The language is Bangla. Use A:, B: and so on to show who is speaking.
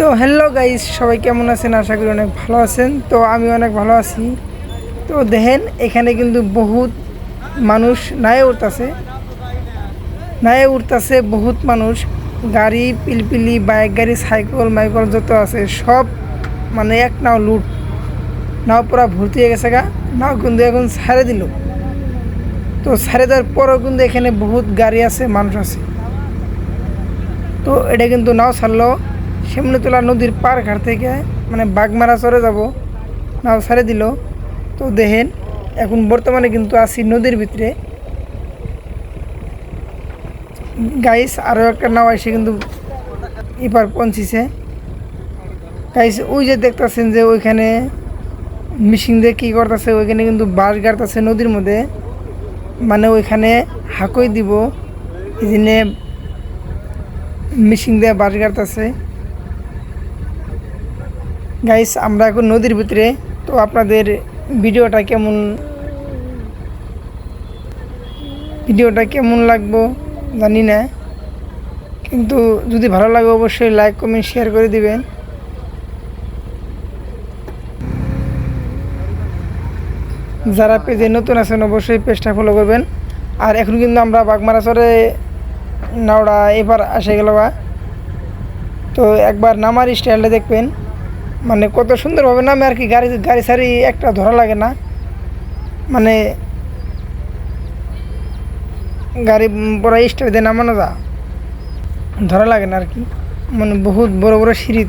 A: তো হ্যালো গাইস, সবাই কেমন আছেন? আশা করি অনেক ভালো আছেন। তো আমি অনেক ভালো আছি। তো দেখেন এখানে কিন্তু বহুত মানুষ নায়ে উঠতেছে বহুত মানুষ। গাড়ি পিলপিলি, বাইক গাড়ি, সাইকেল মাইকেল যত আছে সব মানে এক নাও লুট। নাও পুরা ভর্তি হয়ে গেছে গা। নাও কিন্তু এখন ছাড়ে দিল। তো ছাড়ে দেওয়ার পরেও কিন্তু এখানে বহুত গাড়ি আছে, মানুষ আছে। তো এটা কিন্তু নাও ছাড়লো শিমলিতলা নদীর পার ঘাট থেকে, মানে বাগমারা চরে যাব। নাও ছেড়ে দিল। তো দেখেন এখন বর্তমানে কিন্তু আছি নদীর ভিতরে। গাইস আরও একটা নাও এসে কিন্তু এবার পৌঁছিছে। গাইস ওই যে দেখতেছেন যে ওইখানে মিশিং দিয়ে কী করতেছে, ওইখানে কিন্তু বাঁশ গাড়তেছে নদীর মধ্যে, মানে ওইখানে হাঁকই দিব এই জন্যে মিশিং দিয়ে বাঁশ গাড়তেছে। গাইস আমরা এখন নদীর ভিতরে। তো আপনাদের ভিডিওটা কেমন লাগবো জানি না, কিন্তু যদি ভালো লাগে অবশ্যই লাইক কমেন্ট শেয়ার করে দিবেন। যারা পেজে নতুন আছেন অবশ্যই পেজটা ফলো করবেন। আর এখন কিন্তু আমরা বাগমারা চরে নাওড়া এবার আসে গেল। তো একবার নামার স্টাইলটা দেখবেন, মানে কত সুন্দরভাবে নামে আর কি। গাড়ি সারি একটা ধরা লাগে না, মানে গাড়ি পরে স্টাইল দিয়ে নামানো ধরা লাগে না আর কি। মানে বহুত বড় বড় সিঁড়ি। তো